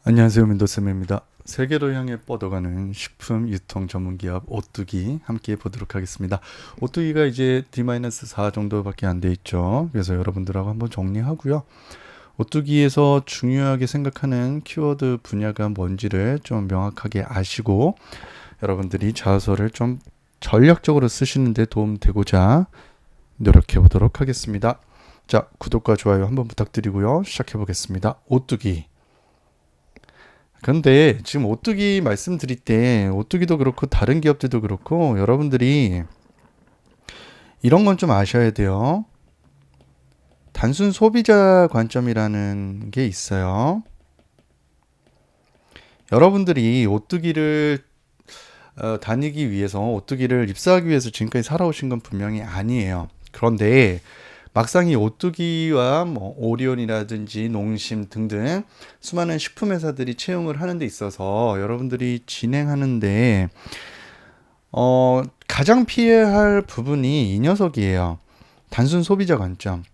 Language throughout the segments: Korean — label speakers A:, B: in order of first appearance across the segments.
A: 안녕하세요. 민도쌤입니다. 세계로 향해 뻗어가는 식품 유통 전문 기업 오뚜기 함께 보도록 하겠습니다. 오뚜기가 이제 D-4 정도밖에 안 돼 있죠. 그래서 여러분들하고 한번 정리하고요. 오뚜기에서 중요하게 생각하는 키워드 분야가 뭔지를 좀 명확하게 아시고 여러분들이 자소를 좀 전략적으로 쓰시는 데 도움되고자 노력해 보도록 하겠습니다. 자, 구독과 좋아요 한번 부탁드리고요. 시작해 보겠습니다. 오뚜기. 그런데 지금 오뚜기 말씀드릴 때 오뚜기도 그렇고 다른 기업들도 그렇고 여러분들이 이런 건 좀 아셔야 돼요. 단순 소비자 관점이라는 게 있어요. 여러분들이 오뚜기를 다니기 위해서 오뚜기를 입사하기 위해서 지금까지 살아오신 건 분명히 아니에요. 그런데 막상 이 오뚜기와 뭐 오리온이라든지 농심 등등 수많은 식품 회사들이 채용을 하는 데 있어서 여러분들이 진행하는데 가장 피해야 할 부분이 이 녀석이에요. 단순 소비자 관점.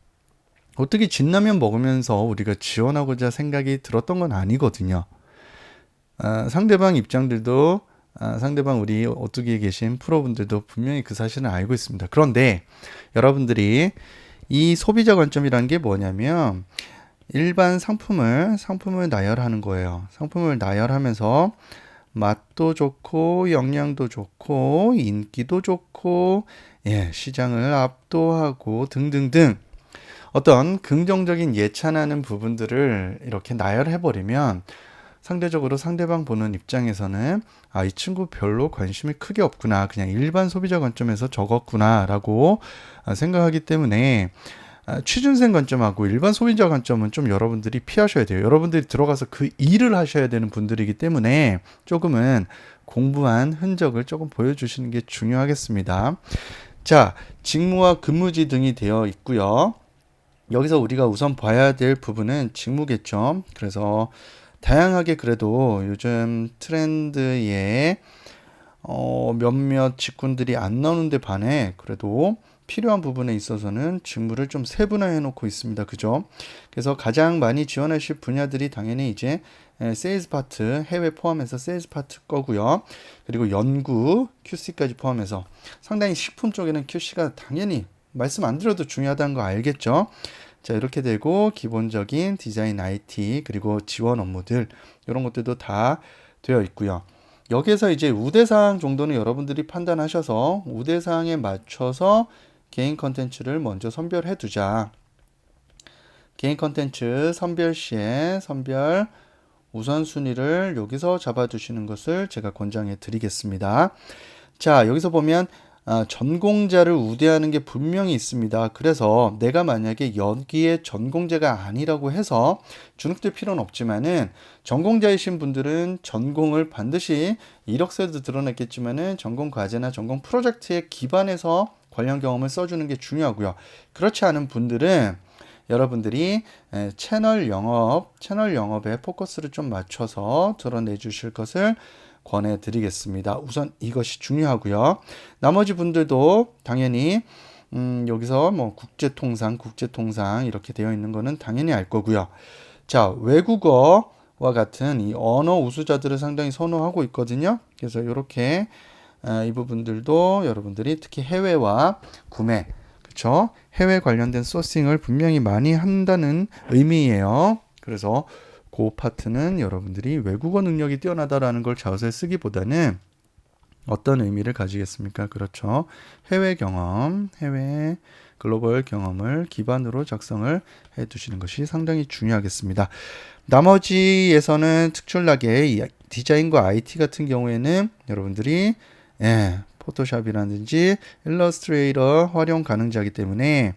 A: 오뚜기 진라면 먹으면서 우리가 지원하고자 생각이 들었던 건 아니거든요. 상대방 입장들도 상대방 우리 오뚜기에 계신 프로분들도 분명히 그 사실을 알고 있습니다. 그런데 여러분들이 이 소비자 관점이라는 게 뭐냐면 일반 상품을 나열하는 거예요. 상품을 나열하면서 맛도 좋고 영양도 좋고 인기도 좋고 시장을 압도하고 등등등 어떤 긍정적인 예찬하는 부분들을 이렇게 나열해 버리면 상대적으로 상대방 보는 입장에서는 이 친구 별로 관심이 크게 없구나. 그냥 일반 소비자 관점에서 적었구나 라고 생각하기 때문에 취준생 관점하고 일반 소비자 관점은 좀 여러분들이 피하셔야 돼요. 여러분들이 들어가서 그 일을 하셔야 되는 분들이기 때문에 조금은 공부한 흔적을 조금 보여주시는 게 중요하겠습니다. 자, 직무와 근무지 등이 되어 있고요. 여기서 우리가 우선 봐야 될 부분은 직무겠죠. 그래서 다양하게 그래도 요즘 트렌드에 몇몇 직군들이 안 나오는데 반해 그래도 필요한 부분에 있어서는 직무를 좀 세분화해 놓고 있습니다. 그죠? 그래서 가장 많이 지원하실 분야들이 당연히 이제 세일즈 파트, 해외 포함해서 세일즈 파트 거고요. 그리고 연구, QC까지 포함해서 상당히 식품 쪽에는 QC가 당연히 말씀 안 드려도 중요하다는 거 알겠죠? 자, 이렇게 되고 기본적인 디자인 IT 그리고 지원 업무들 이런 것들도 다 되어 있고요. 여기에서 이제 우대사항 정도는 여러분들이 판단하셔서 우대사항에 맞춰서 개인 컨텐츠를 먼저 선별해 두자. 개인 컨텐츠 선별 시에 선별 우선순위를 여기서 잡아두시는 것을 제가 권장해 드리겠습니다. 자, 여기서 보면 전공자를 우대하는 게 분명히 있습니다. 그래서 내가 만약에 여기에 전공자가 아니라고 해서 주눅들 필요는 없지만은 전공자이신 분들은 전공을 반드시 이력서에도 드러냈겠지만은 전공 과제나 전공 프로젝트에 기반해서 관련 경험을 써주는 게 중요하고요. 그렇지 않은 분들은 여러분들이 채널 영업에 포커스를 좀 맞춰서 드러내 주실 것을 권해드리겠습니다. 우선 이것이 중요하고요. 나머지 분들도 당연히 여기서 뭐 국제통상 이렇게 되어 있는 거는 당연히 알 거고요. 자, 외국어와 같은 이 언어 우수자들을 상당히 선호하고 있거든요. 그래서 이렇게 이 부분들도 여러분들이 특히 해외와 구매, 그렇죠? 해외 관련된 소싱을 분명히 많이 한다는 의미예요. 그래서 그 파트는 여러분들이 외국어 능력이 뛰어나다라는 걸 자소에 쓰기보다는 어떤 의미를 가지겠습니까? 그렇죠. 해외 경험, 해외 글로벌 경험을 기반으로 작성을 해 두시는 것이 상당히 중요하겠습니다. 나머지에서는 특출나게 이 디자인과 IT 같은 경우에는 여러분들이 포토샵이라든지 일러스트레이터 활용 가능자이기 때문에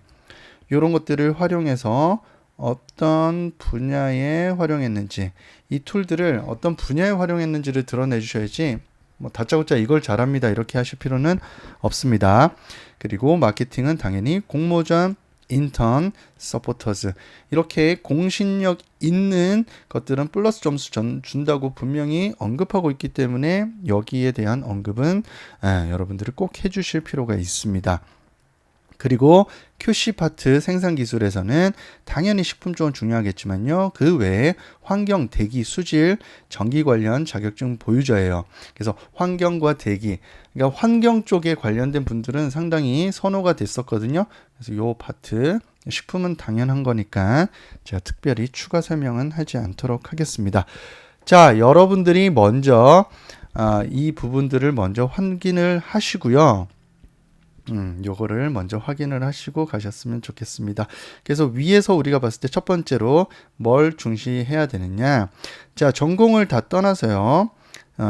A: 이런 것들을 활용해서 어떤 분야에 활용했는지 이 툴들을 어떤 분야에 활용했는지를 드러내 주셔야지 뭐 다짜고짜 이걸 잘합니다 이렇게 하실 필요는 없습니다. 그리고 마케팅은 당연히 공모전, 인턴, 서포터즈 이렇게 공신력 있는 것들은 플러스 점수 준다고 분명히 언급하고 있기 때문에 여기에 대한 언급은 여러분들이 꼭 해주실 필요가 있습니다. 그리고 QC 파트 생산 기술에서는 당연히 식품 쪽은 중요하겠지만요. 그 외에 환경, 대기, 수질, 전기 관련 자격증 보유자예요. 그래서 환경과 대기, 그러니까 환경 쪽에 관련된 분들은 상당히 선호가 됐었거든요. 그래서 요 파트 식품은 당연한 거니까 제가 특별히 추가 설명은 하지 않도록 하겠습니다. 자, 여러분들이 먼저 이 부분들을 먼저 확인을 하시고요. 요거를 먼저 확인을 하시고 가셨으면 좋겠습니다. 그래서 위에서 우리가 봤을 때 첫 번째로 뭘 중시해야 되느냐. 자, 전공을 다 떠나서요.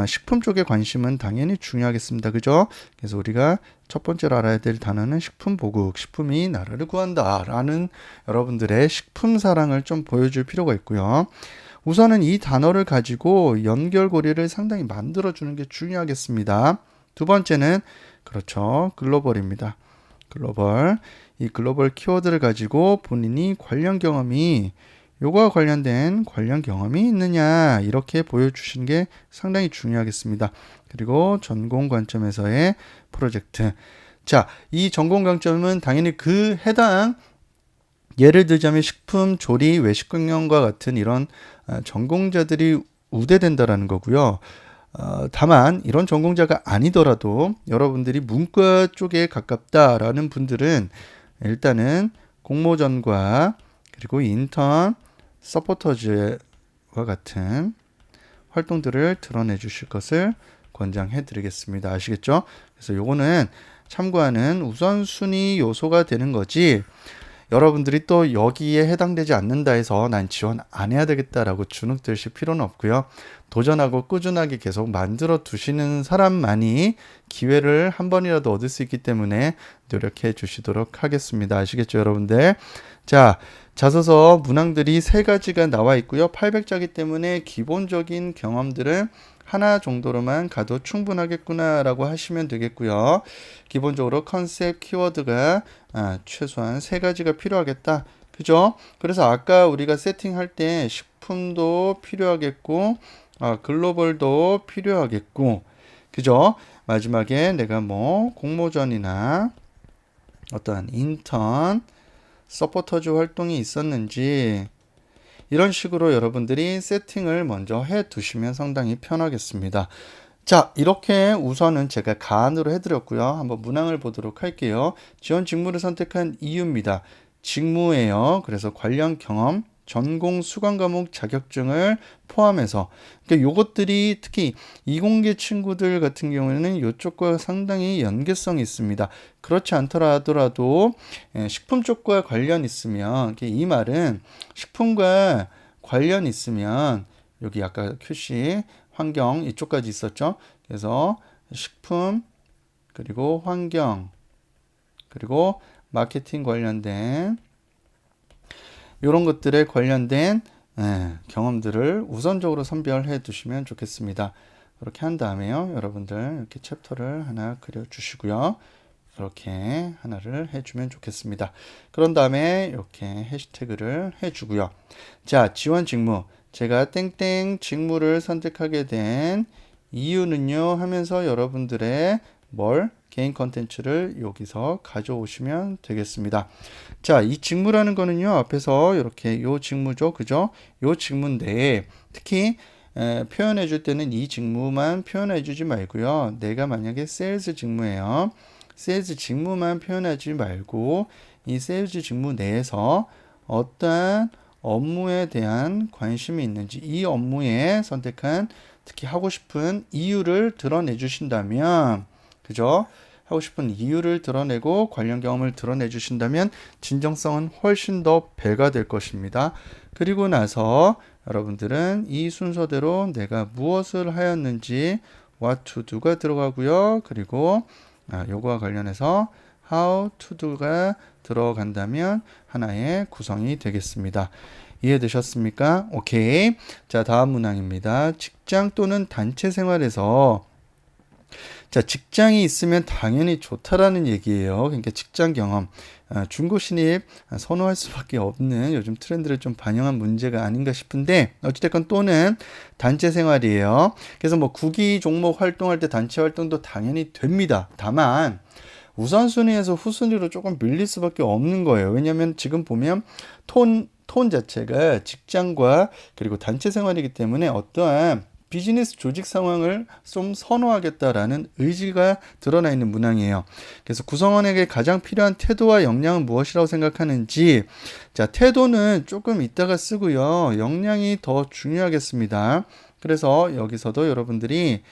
A: 식품 쪽에 관심은 당연히 중요하겠습니다. 그죠? 그래서 우리가 첫 번째로 알아야 될 단어는 식품보국, 식품이 나라를 구한다 라는 여러분들의 식품 사랑을 좀 보여줄 필요가 있고요. 우선은 이 단어를 가지고 연결고리를 상당히 만들어주는 게 중요하겠습니다. 두 번째는 그렇죠. 글로벌입니다. 글로벌. 이 글로벌 키워드를 가지고 본인이 관련 경험이 요거와 관련된 관련 경험이 있느냐 이렇게 보여주시는 게 상당히 중요하겠습니다. 그리고 전공 관점에서의 프로젝트. 자, 이 전공 관점은 당연히 그 해당 예를 들자면 식품, 조리, 외식 경영과 같은 이런 전공자들이 우대된다라는 거고요. 다만 이런 전공자가 아니더라도 여러분들이 문과 쪽에 가깝다라는 분들은 일단은 공모전과 그리고 인턴, 서포터즈와 같은 활동들을 드러내 주실 것을 권장해 드리겠습니다. 아시겠죠? 그래서 요거는 참고하는 우선순위 요소가 되는 거지, 여러분들이 또 여기에 해당되지 않는다 해서 난 지원 안 해야 되겠다라고 주눅 드실 필요는 없고요. 도전하고 꾸준하게 계속 만들어 두시는 사람만이 기회를 한 번이라도 얻을 수 있기 때문에 노력해 주시도록 하겠습니다. 아시겠죠, 여러분들? 자, 자소서 문항들이 3가지가 나와 있고요. 800자이기 때문에 기본적인 경험들은 하나 정도로만 가도 충분하겠구나라고 하시면 되겠고요. 기본적으로 컨셉 키워드가 최소한 3가지가 필요하겠다. 그죠? 그래서 아까 우리가 세팅할 때 식품도 필요하겠고, 글로벌도 필요하겠고, 그죠? 마지막에 내가 뭐 공모전이나 어떠한 인턴, 서포터즈 활동이 있었는지 이런 식으로 여러분들이 세팅을 먼저 해 두시면 상당히 편하겠습니다. 자, 이렇게 우선은 제가 가안으로 해드렸고요. 한번 문항을 보도록 할게요. 지원 직무를 선택한 이유입니다. 직무예요. 그래서 관련 경험, 전공 수강 과목 자격증을 포함해서, 그러니까 요것들이 특히 이공계 친구들 같은 경우에는 이쪽과 상당히 연계성이 있습니다. 그렇지 않더라 하더라도 식품 쪽과 관련 있으면, 이 말은 식품과 관련 있으면 여기 아까 QC 환경 이쪽까지 있었죠. 그래서 식품 그리고 환경 그리고 마케팅 관련된 이런 것들에 관련된 경험들을 우선적으로 선별해 두시면 좋겠습니다. 그렇게 한 다음에요, 여러분들 이렇게 챕터를 하나 그려주시고요. 이렇게 하나를 해주면 좋겠습니다. 그런 다음에 이렇게 해시태그를 해주고요. 자, 지원 직무. 제가 땡땡 직무를 선택하게 된 이유는요 하면서 여러분들의 개인 컨텐츠를 여기서 가져오시면 되겠습니다. 자, 이 직무라는 거는요, 앞에서 이렇게 요 직무죠. 그죠? 요 직무인데, 특히 표현해 줄 때는 이 직무만 표현해 주지 말고요. 내가 만약에 세일즈 직무예요. 세일즈 직무만 표현하지 말고 이 세일즈 직무 내에서 어떠한 업무에 대한 관심이 있는지, 이 업무에 선택한 특히 하고 싶은 이유를 드러내 주신다면, 그죠? 하고 싶은 이유를 드러내고 관련 경험을 드러내 주신다면 진정성은 훨씬 더 배가 될 것입니다. 그리고 나서 여러분들은 이 순서대로 내가 무엇을 하였는지 what to do가 들어가고요. 그리고 요거와 관련해서 how to do가 들어간다면 하나의 구성이 되겠습니다. 이해되셨습니까? 오케이. 자, 다음 문항입니다. 직장 또는 단체 생활에서, 자, 직장이 있으면 당연히 좋다라는 얘기예요. 그러니까 직장 경험, 중고 신입 선호할 수밖에 없는 요즘 트렌드를 좀 반영한 문제가 아닌가 싶은데, 어찌됐건 또는 단체 생활이에요. 그래서 뭐 구기 종목 활동할 때 단체 활동도 당연히 됩니다. 다만 우선순위에서 후순위로 조금 밀릴 수밖에 없는 거예요. 왜냐하면 지금 보면 톤 자체가 직장과 그리고 단체 생활이기 때문에 어떠한 비즈니스 조직 상황을 좀 선호하겠다라는 의지가 드러나 있는 문항이에요. 그래서 구성원에게 가장 필요한 태도와 역량은 무엇이라고 생각하는지, 자, 태도는 조금 이따가 쓰고요. 역량이 더 중요하겠습니다. 그래서 여기서도 여러분들이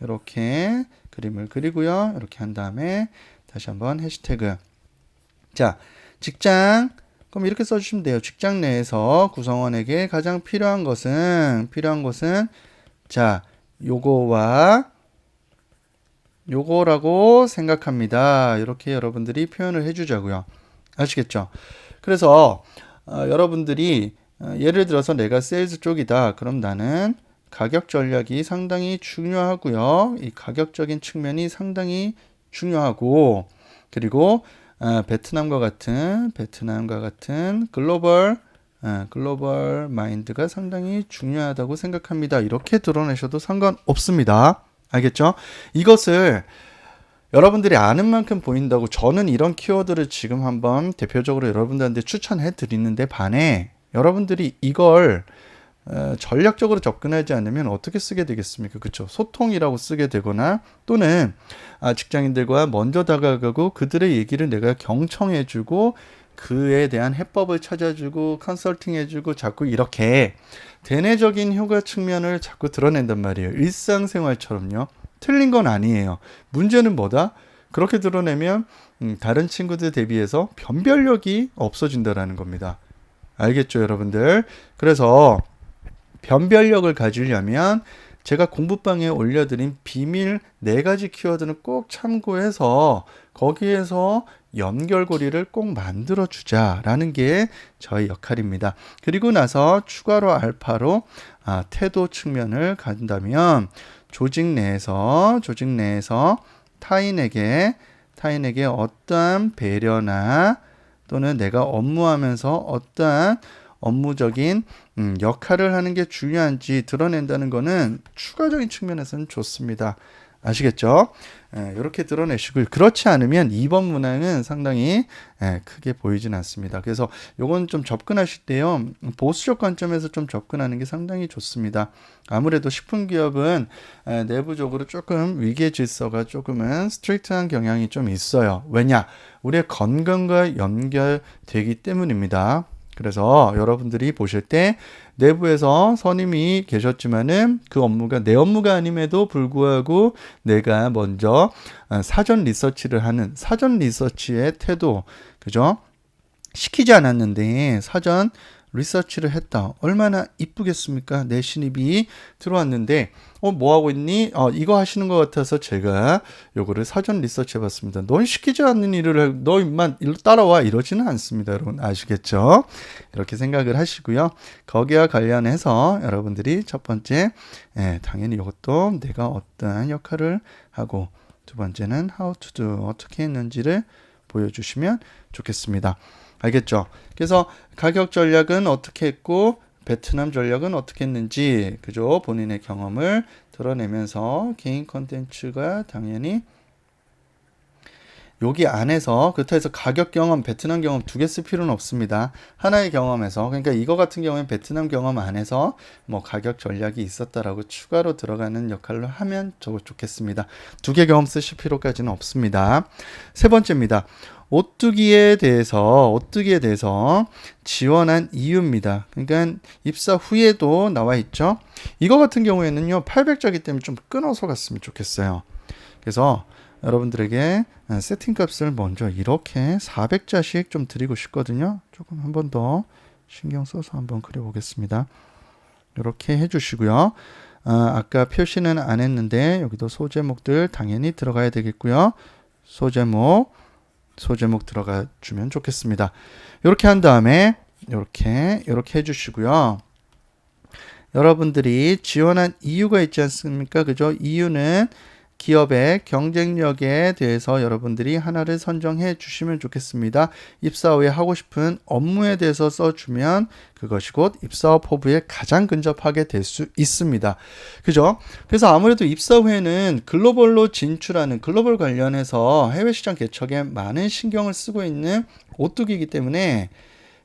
A: 이렇게 그림을 그리고요. 이렇게 한 다음에 다시 한번 해시태그. 자, 직장. 그럼 이렇게 써주시면 돼요. 직장 내에서 구성원에게 가장 필요한 것은 자, 요거와 요거라고 생각합니다. 이렇게 여러분들이 표현을 해주자고요. 아시겠죠? 그래서 여러분들이 예를 들어서 내가 세일즈 쪽이다. 그럼 나는 가격 전략이 상당히 중요하고요. 이 가격적인 측면이 상당히 중요하고, 그리고 베트남과 같은 글로벌 마인드가 상당히 중요하다고 생각합니다. 이렇게 드러내셔도 상관없습니다. 알겠죠? 이것을 여러분들이 아는 만큼 보인다고 저는 이런 키워드를 지금 한번 대표적으로 여러분들한테 추천해 드리는데 반해 여러분들이 이걸 전략적으로 접근하지 않으면 어떻게 쓰게 되겠습니까? 그렇죠? 소통이라고 쓰게 되거나 또는 직장인들과 먼저 다가가고 그들의 얘기를 내가 경청해주고 그에 대한 해법을 찾아주고 컨설팅해주고 자꾸 이렇게 대내적인 효과 측면을 자꾸 드러낸단 말이에요. 일상생활처럼요. 틀린 건 아니에요. 문제는 뭐다? 그렇게 드러내면 다른 친구들 대비해서 변별력이 없어진다라는 겁니다. 알겠죠, 여러분들? 그래서 변별력을 가지려면 제가 공부방에 올려드린 비밀 4가지 키워드는 꼭 참고해서 거기에서 연결고리를 꼭 만들어주자라는 게 저희 역할입니다. 그리고 나서 추가로 알파로 태도 측면을 간다면 조직 내에서 타인에게 어떠한 배려나 또는 내가 업무하면서 어떠한 업무적인 역할을 하는 게 중요한지 드러낸다는 거는 추가적인 측면에서는 좋습니다. 아시겠죠? 이렇게 드러내시고 그렇지 않으면 2번 문항은 상당히 크게 보이진 않습니다. 그래서 요건 좀 접근하실 때요. 보수적 관점에서 좀 접근하는 게 상당히 좋습니다. 아무래도 식품기업은 내부적으로 조금 위계 질서가 조금은 스트릭트한 경향이 좀 있어요. 왜냐? 우리의 건강과 연결되기 때문입니다. 그래서 여러분들이 보실 때 내부에서 선임이 계셨지만은 그 업무가 내 업무가 아님에도 불구하고 내가 먼저 사전 리서치를 하는 사전 리서치의 태도, 그죠? 시키지 않았는데 사전 리서치를 했다. 얼마나 이쁘겠습니까? 내 신입이 들어왔는데 뭐 하고 있니? 이거 하시는 것 같아서 제가 요거를 사전 리서치 해봤습니다. 넌 시키지 않는 일을 너 임만 일로 따라와 이러지는 않습니다. 여러분 아시겠죠? 이렇게 생각을 하시고요. 거기와 관련해서 여러분들이 첫 번째 당연히 이것도 내가 어떠한 역할을 하고 두 번째는 how to do 어떻게 했는지를 보여주시면 좋겠습니다. 알겠죠? 그래서 가격 전략은 어떻게 했고 베트남 전략은 어떻게 했는지 그죠? 본인의 경험을 드러내면서 개인 컨텐츠가 당연히 여기 안에서 그렇다 해서 가격 경험, 베트남 경험 2개 쓸 필요는 없습니다. 하나의 경험에서 그러니까 이거 같은 경우는 베트남 경험 안에서 뭐 가격 전략이 있었다라고 추가로 들어가는 역할로 하면 좋겠습니다. 2개 경험 쓰실 필요까지는 없습니다. 세 번째입니다. 오뚜기에 대해서 지원한 이유입니다. 그러니까 입사 후에도 나와 있죠. 이거 같은 경우에는요 800자기 때문에 좀 끊어서 갔으면 좋겠어요. 그래서 여러분들에게 세팅 값을 먼저 이렇게 400자씩 좀 드리고 싶거든요. 조금 한 번 더 신경 써서 한번 그려보겠습니다. 이렇게 해주시고요. 아까 표시는 안 했는데 여기도 소제목들 당연히 들어가야 되겠고요. 소제목 들어가 주면 좋겠습니다. 이렇게 한 다음에 이렇게 해주시고요. 여러분들이 지원한 이유가 있지 않습니까? 그죠? 이유는 기업의 경쟁력에 대해서 여러분들이 하나를 선정해 주시면 좋겠습니다. 입사 후에 하고 싶은 업무에 대해서 써주면 그것이 곧 입사 후 포부에 가장 근접하게 될 수 있습니다. 그죠? 그래서 아무래도 입사 후에는 글로벌로 진출하는 글로벌 관련해서 해외 시장 개척에 많은 신경을 쓰고 있는 오뚜기이기 때문에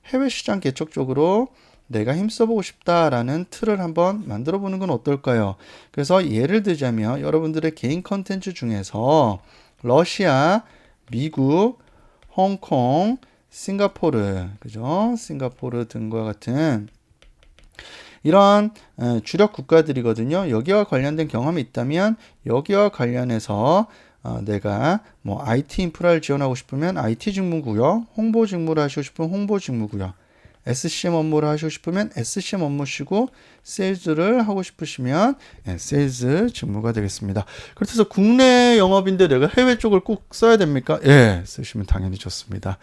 A: 해외 시장 개척 쪽으로 내가 힘써보고 싶다라는 틀을 한번 만들어 보는 건 어떨까요? 그래서 예를 들자면 여러분들의 개인 컨텐츠 중에서 러시아, 미국, 홍콩, 싱가포르, 그죠? 싱가포르 등과 같은 이러한 주력 국가들이거든요. 여기와 관련된 경험이 있다면 여기와 관련해서 내가 뭐 IT 인프라를 지원하고 싶으면 IT 직무구역, 홍보 직무를 하시고 싶으면 홍보 직무구역, SCM 업무를 하시고 싶으면 SCM 업무시고 세일즈를 하고 싶으시면 세일즈 직무가 되겠습니다. 그래서 국내 영업인데 내가 해외 쪽을 꼭 써야 됩니까? 예, 쓰시면 당연히 좋습니다.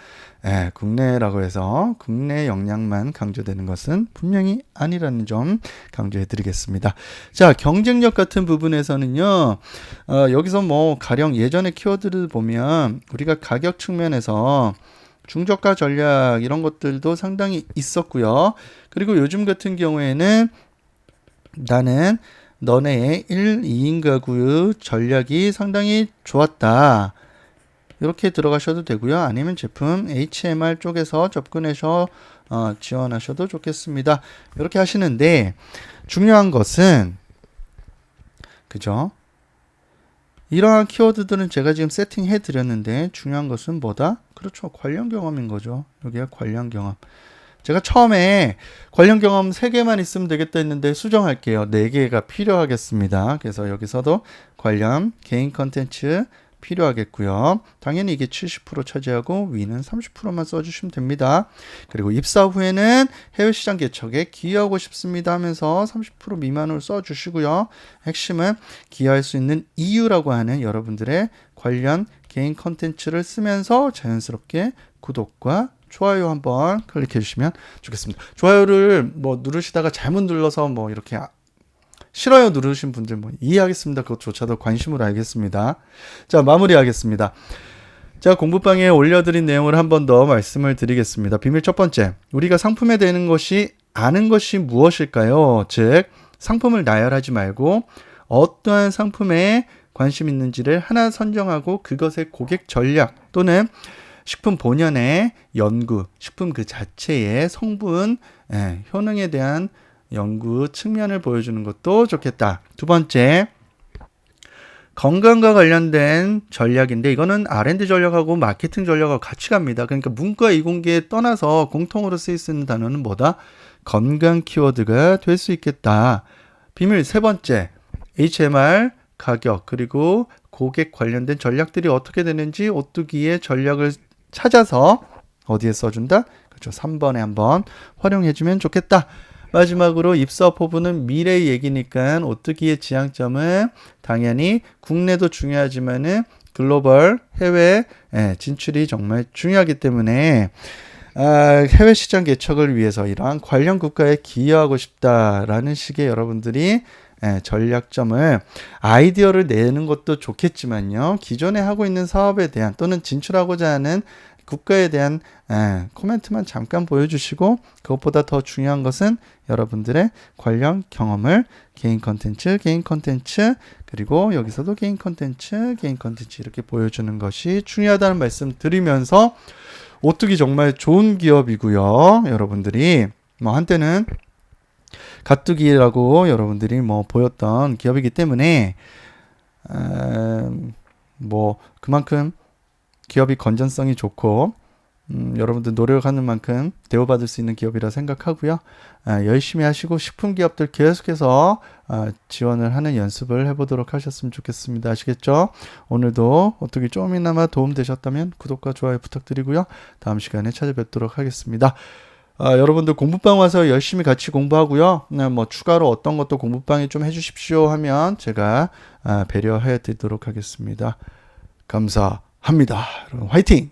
A: 예, 국내라고 해서 국내 역량만 강조되는 것은 분명히 아니라는 점 강조해 드리겠습니다. 자, 경쟁력 같은 부분에서는요, 여기서 뭐 가령 예전의 키워드를 보면 우리가 가격 측면에서 중저가 전략 이런 것들도 상당히 있었고요. 그리고 요즘 같은 경우에는 나는 너네의 1, 2인 가구 전략이 상당히 좋았다. 이렇게 들어가셔도 되고요. 아니면 제품 HMR 쪽에서 접근해서 지원하셔도 좋겠습니다. 이렇게 하시는데 중요한 것은 그죠? 이러한 키워드들은 제가 지금 세팅해 드렸는데 중요한 것은 뭐다? 그렇죠. 관련 경험인 거죠. 여기가 관련 경험. 제가 처음에 관련 경험 3개만 있으면 되겠다 했는데 수정할게요. 4개가 필요하겠습니다. 그래서 여기서도 관련 개인 컨텐츠 필요하겠고요. 당연히 이게 70% 차지하고 위는 30%만 써주시면 됩니다. 그리고 입사 후에는 해외 시장 개척에 기여하고 싶습니다 하면서 30% 미만으로 써주시고요. 핵심은 기여할 수 있는 이유라고 하는 여러분들의 관련 개인 컨텐츠를 쓰면서 자연스럽게 구독과 좋아요 한번 클릭해 주시면 좋겠습니다. 좋아요를 뭐 누르시다가 잘못 눌러서 뭐 이렇게 싫어요 누르신 분들 뭐 이해하겠습니다. 그것조차도 관심으로 알겠습니다. 자, 마무리하겠습니다. 자, 공부방에 올려드린 내용을 한 번 더 말씀을 드리겠습니다. 비밀 첫 번째, 우리가 상품에 대는 것이 아는 것이 무엇일까요? 즉, 상품을 나열하지 말고 어떠한 상품에 관심 있는지를 하나 선정하고 그것의 고객 전략 또는 식품 본연의 연구, 식품 그 자체의 성분, 효능에 대한 연구 측면을 보여주는 것도 좋겠다. 두 번째, 건강과 관련된 전략인데 이거는 R&D 전략하고 마케팅 전략하고 같이 갑니다. 그러니까 문과 이공계에 떠나서 공통으로 쓰일 수 있는 단어는 뭐다? 건강 키워드가 될 수 있겠다. 비밀 세 번째, HMR, 가격, 그리고 고객 관련된 전략들이 어떻게 되는지 오뚜기의 전략을 찾아서 어디에 써준다? 그렇죠. 3번에 한번 활용해주면 좋겠다. 마지막으로 입사 포부는 미래 얘기니까 오뚜기의 지향점은 당연히 국내도 중요하지만은 글로벌 해외 진출이 정말 중요하기 때문에 해외 시장 개척을 위해서 이러한 관련 국가에 기여하고 싶다라는 식의 여러분들이 전략점을 아이디어를 내는 것도 좋겠지만요. 기존에 하고 있는 사업에 대한 또는 진출하고자 하는 국가에 대한 코멘트만 잠깐 보여주시고 그것보다 더 중요한 것은 여러분들의 관련 경험을 개인 컨텐츠 그리고 여기서도 개인 컨텐츠 이렇게 보여주는 것이 중요하다는 말씀 드리면서 오뚜기 정말 좋은 기업이고요. 여러분들이 뭐 한때는 가뚜기라고 여러분들이 뭐 보였던 기업이기 때문에 뭐 그만큼 기업이 건전성이 좋고 여러분들 노력하는 만큼 대우받을 수 있는 기업이라 생각하고요. 열심히 하시고 식품 기업들 계속해서 지원을 하는 연습을 해보도록 하셨으면 좋겠습니다. 아시겠죠? 오늘도 어떻게 조금이나마 도움되셨다면 구독과 좋아요 부탁드리고요. 다음 시간에 찾아뵙도록 하겠습니다. 여러분들 공부방 와서 열심히 같이 공부하고요. 뭐 추가로 어떤 것도 공부방에 좀 해주십시오 하면 제가 배려해 드리도록 하겠습니다. 감사합니다. 여러분 화이팅!